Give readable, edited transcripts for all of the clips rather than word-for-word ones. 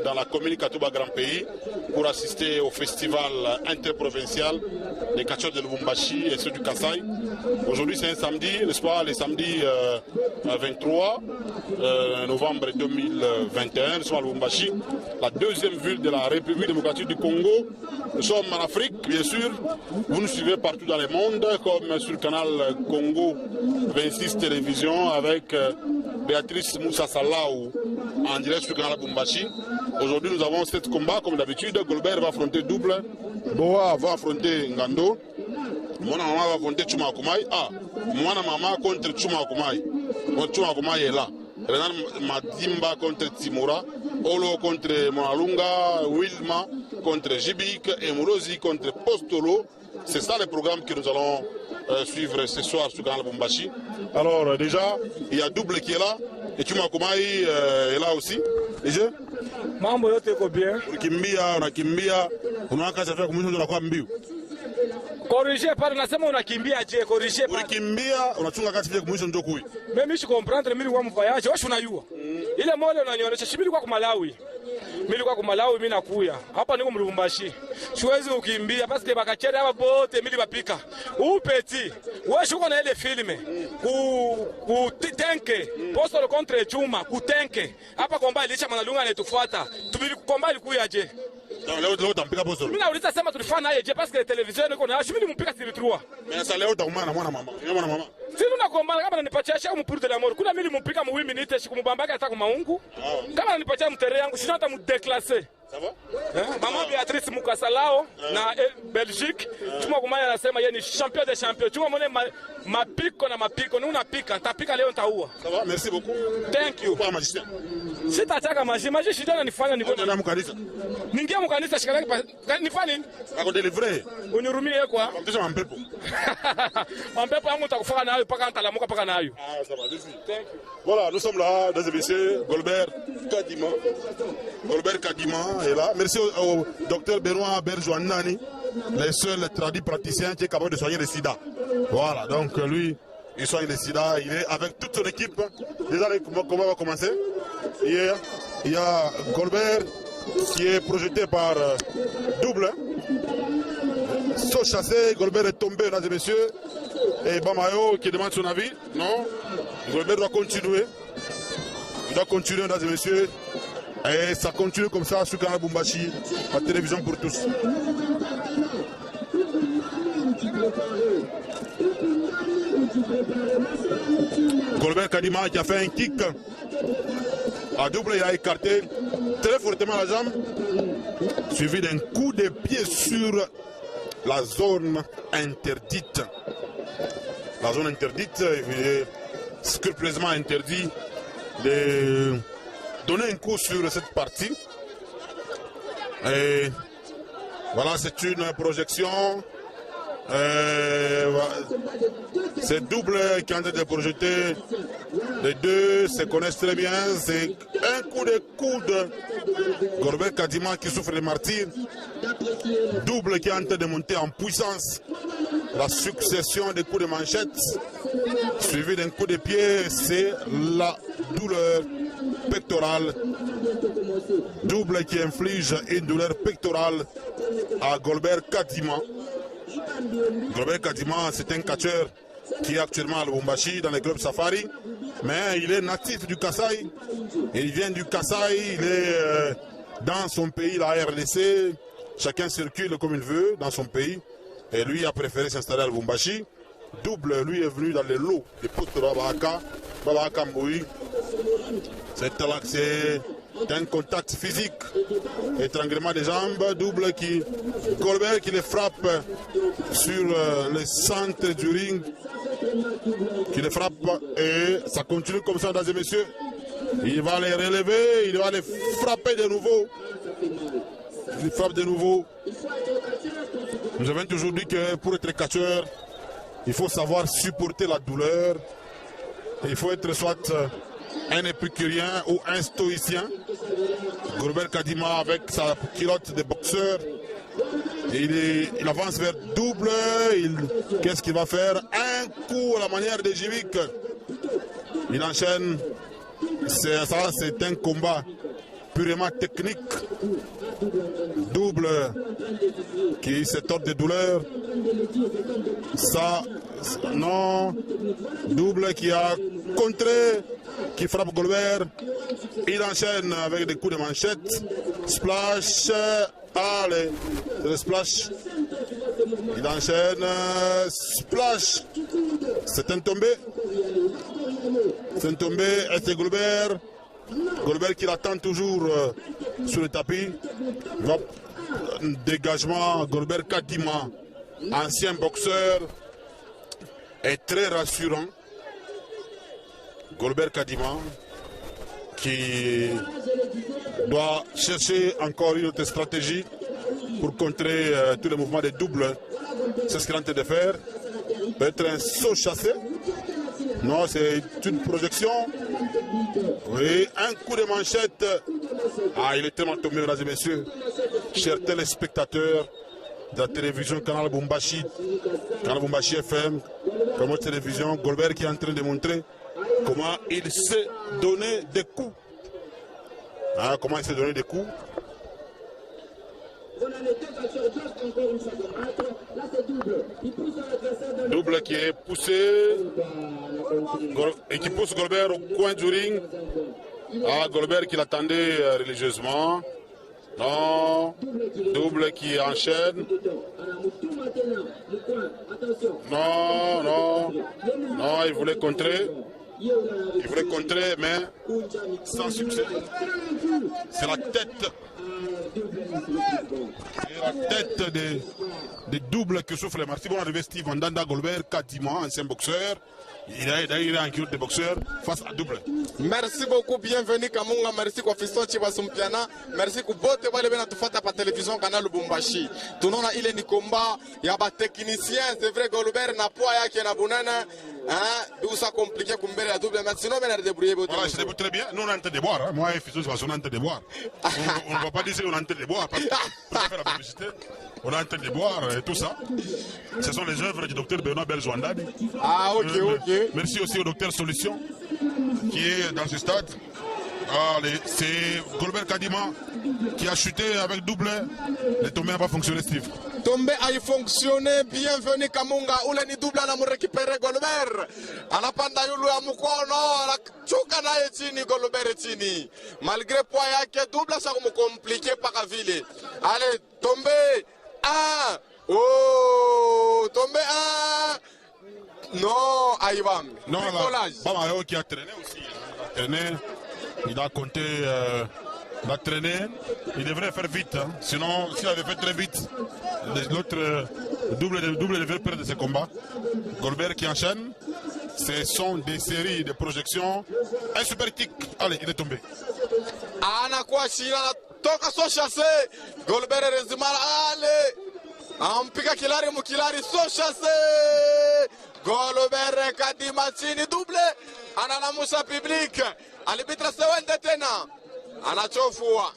dans la commune Katouba Grand Pays pour assister au festival interprovincial des catcheurs de Lubumbashi et ceux du Kasaï. Aujourd'hui c'est un samedi, n'est-ce pas, le samedi 23 novembre 2021, nous sommes à Lubumbashi, la deuxième ville de la République démocratique du Congo. Nous sommes en Afrique, bien sûr. Vous nous suivez partout dans le monde, comme sur le canal Congo 26 Télévision avec Béatrice Moussa Salaou en direct sur le canal Lubumbashi. Aujourd'hui, nous avons 7 combats, comme d'habitude. Golbert va affronter Double, Boa va affronter Ngando, Mwana Mama va affronter Chuma Akumai. Ah, Mwana Mama contre Chuma Akumai. Chuma Akumai est là. Renan Madimba contre Timura, Olo contre Monalunga, Wilma contre Jibik et Mourozi contre Postolo. C'est ça le programme que nous allons suivre ce soir sur Canal Lubumbashi. Alors déjà, il y a Double qui est là et Chuma Kumai est là aussi. Les jeux Mambo yote ko bien. Unakimbia, unawaka safari kumwisho unakuwa mbiu. Corriger pale nasema unakimbia je, corriger pale. Ukimbia unachunga kati vya kumwisho ndio kui. Mimi si comprendre mimi kwa mvoyage, wewe unayua. Ile mole unanionyesha shibili kwa Malawi. Mimi kwa Malawi mimi nakuya. Hapa niko Lubumbashi. Siwezi ukimbia parce que bakachere hapa bote mimi bapika. Upeti. Wewe uko na ile filme. Ku tenke. Posto contre Chuma, ku tenke. Hapa komba ilisha Manalunga anatufuata. Tubili komba ilikuya je. Leo utampika Postolo. Mimi nauliza sema tulifanya naye je parce que television iko na shibili mpika siritrua. Mais ça leo utaumana mwana mama. Mwana mama. Sisi tunakombana kama nanipatia shaka mpuru de la mort. Kuna mimi mpika mu 8 minutes shikumubambaka hata kwa maungu. Kama nanipatia mtere yangu sina hata mudeclasser. Ça va? Maman Béatrice Mukasalao na Belgique. Chuma Kumaya anasema yeye ni champion des champions. Chuma mone mapiko na mapiko. Ni unapika, nitapika leo nitaua. Ça va? Merci beaucoup. Thank you. Kwa magicien. Sitataka maji shida nifanya niko na mkanisa. Ningia mkanisa shikana nifanye nini? Ako délivrer. Unirumie kwa. Mtesha mampepo. Mampepo yangu utakufaka nayo paka ntalamuka paka nayo. Ah ça va, merci. Thank you. Voilà, nous sommes là, mesdames et messieurs, Golbert Kadima. Golbert Kadima est là. Merci au docteur Benoît Berjouanani, le seul traduit praticien qui est capable de soigner le sida. Voilà, donc lui, il soigne le sida, il est avec toute son équipe. Déjà, comment va commencer? Il y a Golbert qui est projeté par Double. Saut chassé, Golbert est tombé, mesdames et messieurs. Et Bamayo qui demande son avis. Non, Golbert doit continuer. Il doit continuer, mesdames et messieurs. Et ça continue comme ça sur Canal Lubumbashi, la télévision pour tous. Golbert Kadima qui a fait un kick à Double, il a écarté très fortement la jambe, suivi d'un coup de pied sur la zone interdite. La zone interdite, il est scrupuleusement interdit de donner un coup sur cette partie. Et voilà, c'est une projection. C'est Double qui est en train de projeter. Les deux se connaissent très bien. C'est un coup de coude. Golbert Kadima qui souffre de martyrs. Double qui est en train de monter en puissance. La succession des coups de manchette suivi d'un coup de pied, c'est la douleur pectorale. Double qui inflige une douleur pectorale à Golbert Kadima. Golbert Kadima, c'est un catcheur qui est actuellement à Lubumbashi dans le club Safari, mais il est natif du Kasaï. Il vient du Kasaï, il est dans son pays, la RDC. Chacun circule comme il veut dans son pays. Et lui a préféré s'installer à Lubumbashi. Double, lui, est venu dans les lots des postes de Babaka Mboui. C'est un contact physique, étranglement des jambes. Double qui, Golbert qui les frappe sur le centre du ring, qui les frappe et ça continue comme ça, mesdames et messieurs. Il va les relever, il va les frapper de nouveau. Il frappe de nouveau. Nous avons toujours dit que pour être catcheur, il faut savoir supporter la douleur. Il faut être soit un épicurien ou un stoïcien. Golbert Kadima avec sa culotte de boxeur. Il avance vers Double. Qu'est-ce qu'il va faire? Un coup à la manière de Jivik. Il enchaîne. C'est un combat purement technique. Double qui se tord de douleur. Ça, non. Double qui a contré, qui frappe Goldberg. Il enchaîne avec des coups de manchette. Splash. Allez, c'est le splash. Il enchaîne. Splash. C'est un tombé. C'est un tombé. Et c'est Goldberg. Goldberg qui l'attend toujours sur le tapis. Hop. Dégagement. Goldberg Kadima, ancien boxeur, est très rassurant. Goldberg Kadima qui doit chercher encore une autre stratégie pour contrer tous les mouvements des doubles. C'est ce qu'il est en train de faire. Peut-être un saut chassé. Non, c'est une projection. Oui, un coup de manchette. Ah, il est tellement tombé, mesdames et messieurs. Chers téléspectateurs de la télévision Canal Bumbashi FM, comme autre télévision, Goldberg qui est en train de montrer comment il s'est donné des coups. Ah, comment il s'est donné des coups. Double qui est poussé et qui pousse Goldberg au coin du ring. Ah, Goldberg qui l'attendait religieusement. Non, double qui enchaîne. Non, non, non, il voulait contrer. Il voulait contrer, mais sans succès. C'est la tête. C'est la tête des doubles que souffre les martyrs. Bon, arrivé Steve Ndanda Goldberg, Kadima, ancien boxeur. Il est en culotte de boxeur face à double. Merci beaucoup, bienvenue Kamunga, merci kwa Fiston Chibasumpiana, merci ku bote wale bena tufata pa télévision Canal Lubumbashi. Tunaona ile ni combat ya ba technicien, c'est vrai Goldberg na poids yake na bunana, hein, ça compliqué kumbele ya double, mais sinon ben débrouiller bote. Voilà, je débrouille très bien. Nous on est en train de boire, hein. Moi et Fiston Chibasumpiana on est en train de boire. On ne va pas dire qu'on est en train de boire parce que pour faire la publicité, on est en train de boire et tout ça. Ce sont les œuvres du docteur Benoît Belzouandadi. Ah, ok, ok. Merci aussi au docteur Solution qui est dans ce stade. C'est Goldberg Kadima qui a chuté avec double. Le tombé n'a pas fonctionné, Steve. Tombé a fonctionné, bienvenue Kamunga. Ule ni double na récupérer Goldberg. Anapanda yulu ya mkono, anachuka naye chini Goldberg chini. Malgré poids yake double ça comme compliqué par vile. Allez, tombé. Ah! Oh! Tombé ah! Non, Aïbam. Non, Bamayo qui a traîné aussi. Il a traîné, il a compté, il a traîné. Il devrait faire vite. Hein. Sinon, s'il avait fait très vite, l'autre double devrait perdre ses combats. Goldberg qui enchaîne. Ce sont des séries de projections. Un super tic. Allez, il est tombé. Ana kwa shina toka so chassé. Goldberg rezimala allez. Ampika kilari mukilari so chassé. Goldberg Kadima chini double. Analamusha public. Alibitra sewende tena. Anachofua.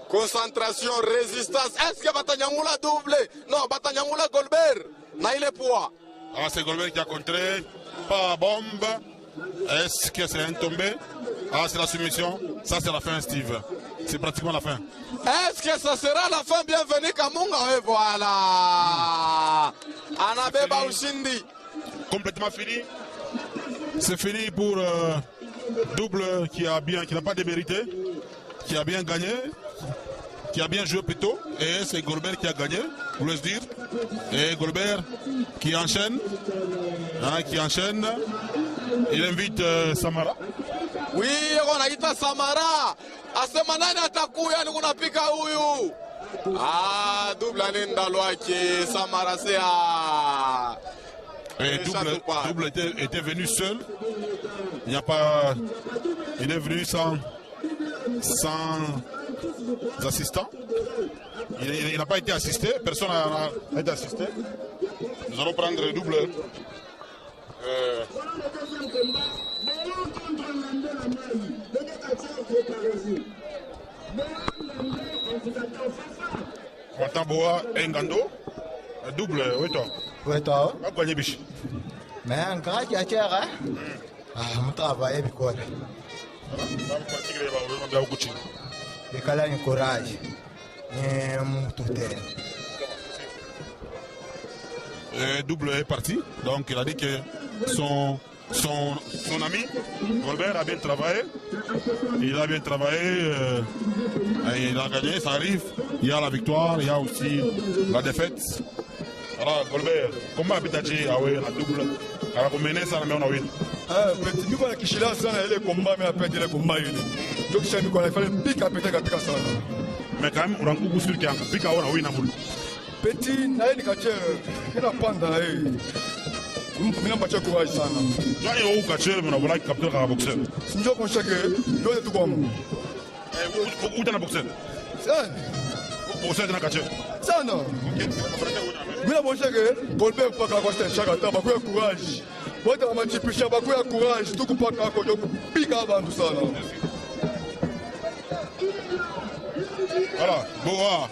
Concentration, résistance. Est-ce que Batanyangula double? Non, Batanyangula Goldberg. Na il est poids. Ah, c'est Goldberg qui a contré. Pas bombe. Est-ce que c'est un tombé? Ah, c'est la soumission. Ça, c'est la fin, Steve. C'est pratiquement la fin. Est-ce que ça sera la fin? Bienvenue, Kamunga. Et voilà. Anabeba Ushindi. Complètement fini. C'est fini pour double qui n'a pas démérité, qui a bien gagné, qui a bien joué plutôt. Et c'est Goldberg qui a gagné, vous voulez dire. Et Goldberg qui enchaîne. Hein, qui enchaîne. Il invite Samara. Oui, on a ita Samara. Asema nani atakuya ni kunapika huyu. Ah, double anenda loake Samara sea. Et double était venu seul. Il n'y a pas. Il est venu sans assistant. Il n'a pas été assisté. Personne n'a été assisté. Nous allons prendre le double. Matamboa Engando. Double, oui, toi. Oui, toi. Pas gagné biche. Mais un grand qui a tiré. Ah, on travaille, puis quoi. Bekala ni courage. Double est parti, donc il a dit que son ami Golbert a bien travaillé. Il a bien travaillé, il a gagné, ça arrive. Il y a la victoire, il y a aussi la défaite. Alors Golbert, comment habite-t-il la double? Alors vous menez ça, mais on a eu. Petit miko na kishila sana ile combat mais après ile combat ile. Donc c'est miko na fallait pika sana. Mais quand même on a beaucoup sur qui a pika on a eu na boule. Petit na ile kache ina panda mina bacha courage sana. Toi et au kache mais on a volé capteur à boxeur. Sinjo ko chake yo de tout comme. Où t'as un boxeur? Ça. Boxeur dans kache. Sana. Mina bo chake Golbert pa ka koste chaka ta ba ko courage. Bota machipisha ba ko courage tuku pa ka ko pika bantu sana. Voilà, Boa.